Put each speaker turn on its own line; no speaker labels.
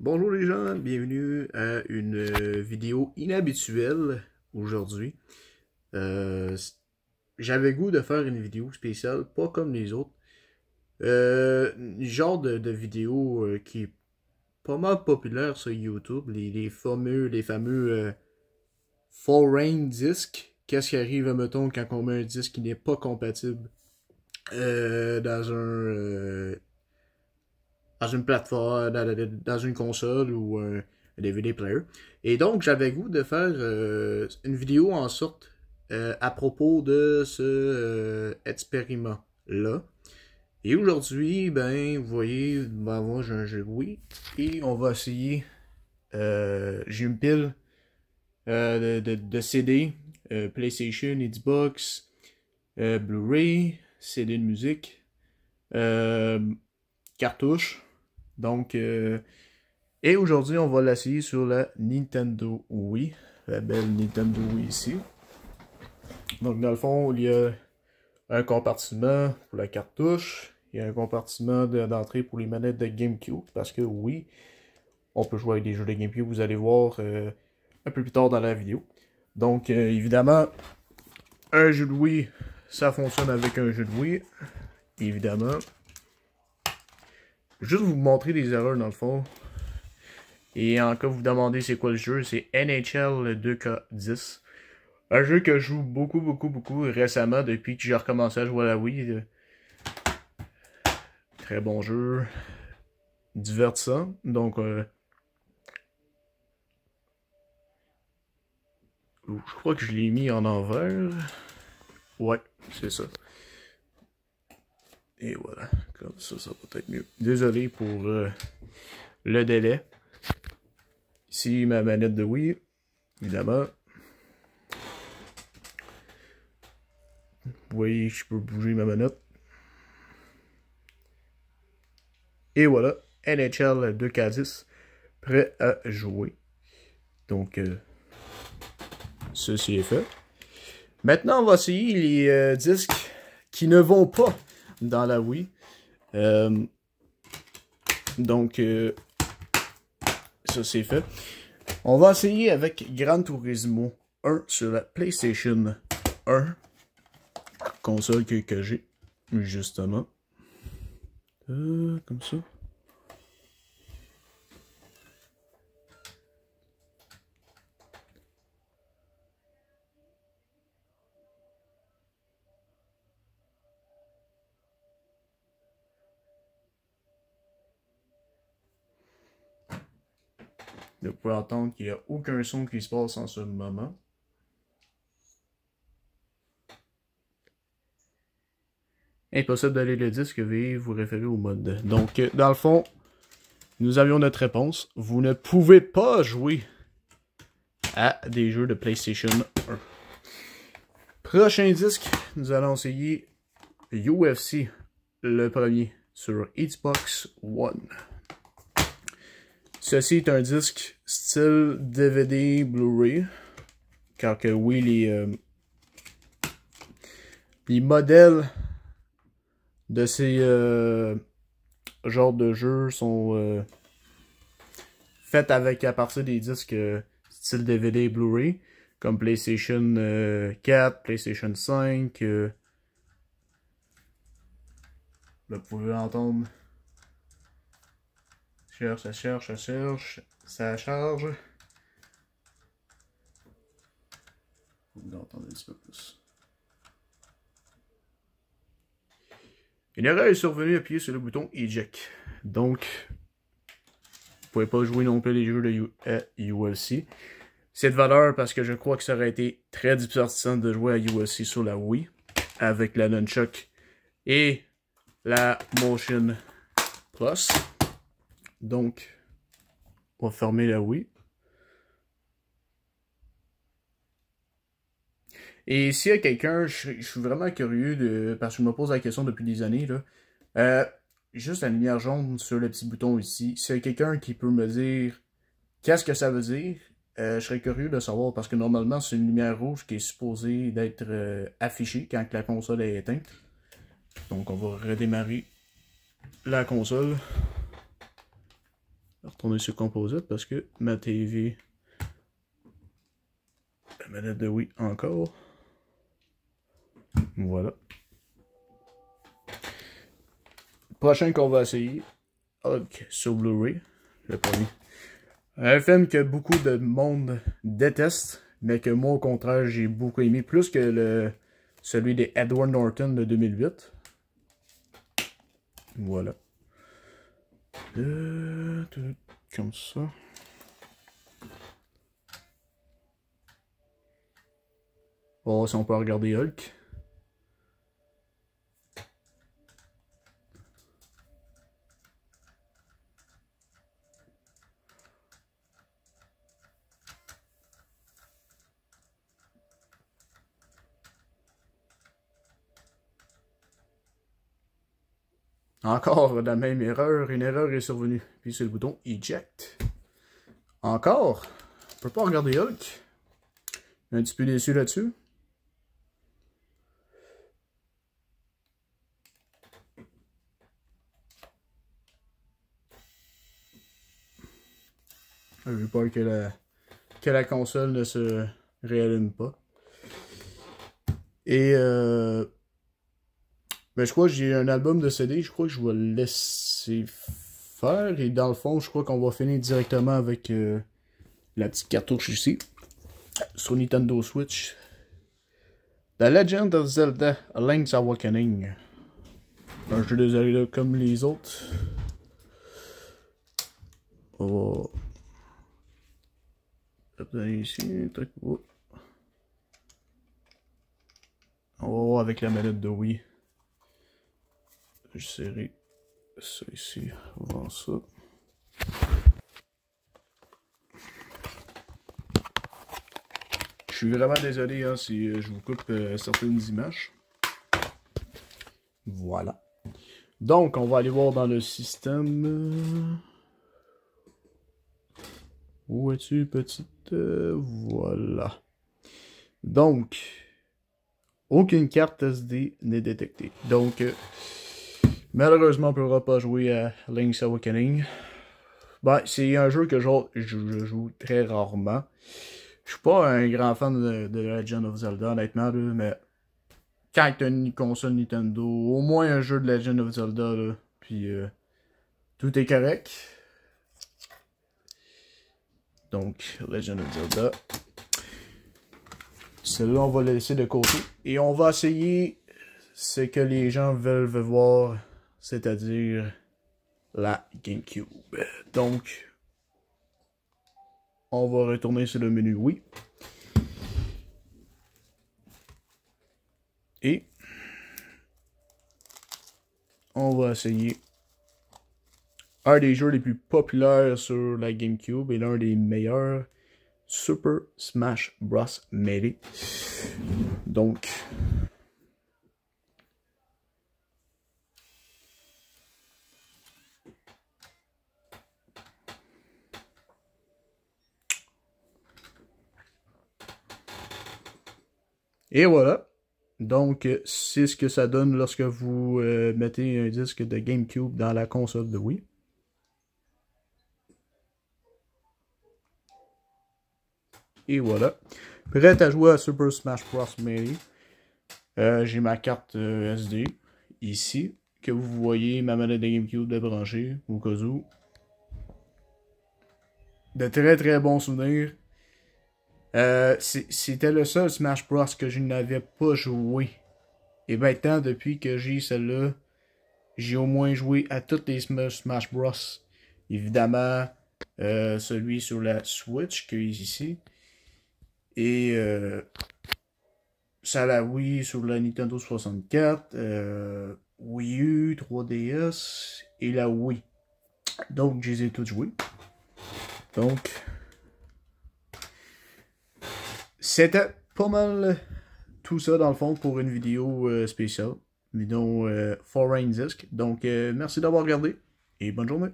Bonjour les gens, bienvenue à une vidéo inhabituelle aujourd'hui. J'avais goût de faire une vidéo spéciale, pas comme les autres. Genre de vidéo qui est pas mal populaire sur YouTube, les fameux foreign discs. Qu'est-ce qui arrive, mettons, quand on met un disque qui n'est pas compatible dans une plateforme, dans une console ou un DVD player. Et donc, j'avais goût de faire une vidéo en sorte à propos de ce expériment-là. Et aujourd'hui, ben, vous voyez, ben, moi j'ai un jeu Wii et on va essayer. J'ai une pile de CD, PlayStation, Xbox, Blu-ray, CD de musique, cartouche. Donc, et aujourd'hui, on va l'essayer sur la Nintendo Wii. La belle Nintendo Wii ici. Donc, dans le fond, il y a un compartiment pour la cartouche. Il y a un compartiment d'entrée pour les manettes de GameCube. Parce que oui, on peut jouer avec des jeux de GameCube. Vous allez voir un peu plus tard dans la vidéo. Donc, évidemment, un jeu de Wii, ça fonctionne avec un jeu de Wii. Évidemment. Juste vous montrer des erreurs dans le fond. Et en cas vous vous demandez c'est quoi le jeu, c'est NHL 2K10. Un jeu que je joue beaucoup récemment depuis que j'ai recommencé à jouer à la Wii. Très bon jeu. Divertissant. Donc je crois que je l'ai mis en envers. Ouais, c'est ça. Et voilà. Comme ça va être mieux. Désolé pour le délai. Ici ma manette de Wii. Évidemment. Vous voyez, je peux bouger ma manette. Et voilà, NHL 2K10, prêt à jouer. Donc, ceci est fait. Maintenant, on va essayer les disques qui ne vont pas dans la Wii. Donc, ça c'est fait. On va essayer avec Gran Turismo 1 sur la PlayStation 1. Console que j'ai, justement. Comme ça. Vous pouvez entendre qu'il n'y a aucun son qui se passe en ce moment. Impossible d'aller le disque, veuillez vous référer au mode. Donc, dans le fond, nous avions notre réponse. Vous ne pouvez pas jouer à des jeux de PlayStation 1. Prochain disque, nous allons essayer UFC, le premier, sur Xbox One. Ceci est un disque style DVD Blu-ray, car que oui, les modèles de ces genres de jeux sont faits à partir des disques style DVD Blu-ray, comme PlayStation 4, PlayStation 5. Là, vous pouvez entendre. Ça cherche, ça charge. Vous l'entendez un petit peu plus. Une erreur est survenue, appuyez sur le bouton Eject. Donc, vous pouvez pas jouer non plus les jeux de UFC. C'est de valeur parce que je crois que ça aurait été très divertissant de jouer à UFC sur la Wii avec la Nunchuck et la Motion Plus. Donc, on va fermer la Wii. Et s'il y a quelqu'un, je suis vraiment curieux parce que je me pose la question depuis des années, là. Juste la lumière jaune sur le petit bouton ici. S'il y a quelqu'un qui peut me dire qu'est-ce que ça veut dire, je serais curieux de savoir parce que normalement c'est une lumière rouge qui est supposée d'être affichée quand la console est éteinte. Donc on va redémarrer la console. retourner sur Composite parce que ma TV, la manette de Wii encore. Voilà. Prochain qu'on va essayer, Hulk sur Blu-ray, le premier. Un film que beaucoup de monde déteste, mais que moi au contraire j'ai beaucoup aimé, plus que celui de Edward Norton de 2008. Voilà. Comme ça. On va voir si on peut regarder Hulk. Encore la même erreur, une erreur est survenue. Puis c'est le bouton Eject. Encore. On peut pas regarder Hulk. Un petit peu déçu là-dessus. J'ai peur que la console ne se réallume pas. Et ben, je crois que j'ai un album de CD, je crois que je vais le laisser faire. Et dans le fond, je crois qu'on va finir directement avec la petite cartouche ici. Sur Nintendo Switch. The Legend of Zelda Link's Awakening. Un jeu de Zelda comme les autres. On va ici. On va voir avec la manette de Wii. Je serrai ça ici. On va voir ça. Je suis vraiment désolé hein, si je vous coupe certaines images. Voilà. Donc, on va aller voir dans le système. Où es-tu, petite? Voilà. Donc, aucune carte SD n'est détectée. Donc, malheureusement, on ne pourra pas jouer à Link's Awakening. Ben, c'est un jeu que je joue très rarement. Je suis pas un grand fan de Legend of Zelda, honnêtement, là, mais quand tu as une console Nintendo, au moins un jeu de Legend of Zelda, là, puis tout est correct. Donc, Legend of Zelda. Celui-là, on va le laisser de côté. Et on va essayer ce que les gens veulent voir, c'est-à-dire la GameCube. Donc, on va retourner sur le menu Wii. Et on va essayer un des jeux les plus populaires sur la GameCube et l'un des meilleurs, Super Smash Bros. Melee. Donc, et voilà. Donc, c'est ce que ça donne lorsque vous mettez un disque de GameCube dans la console de Wii. Et voilà. Prêt à jouer à Super Smash Bros. Melee. J'ai ma carte SD ici. Que vous voyez ma manette de GameCube débranchée au cas où. De très très bons souvenirs. C'était le seul Smash Bros que je n'avais pas joué. Et maintenant, depuis que j'ai celle-là, j'ai au moins joué à toutes les Smash Bros. Évidemment, celui sur la Switch qui est ici. Et ça la Wii sur la Nintendo 64, Wii U, 3DS et la Wii. Donc, je les ai toutes jouées. Donc, c'était pas mal tout ça dans le fond pour une vidéo spéciale. Vidéo Foreign Disc. Donc, merci d'avoir regardé et bonne journée.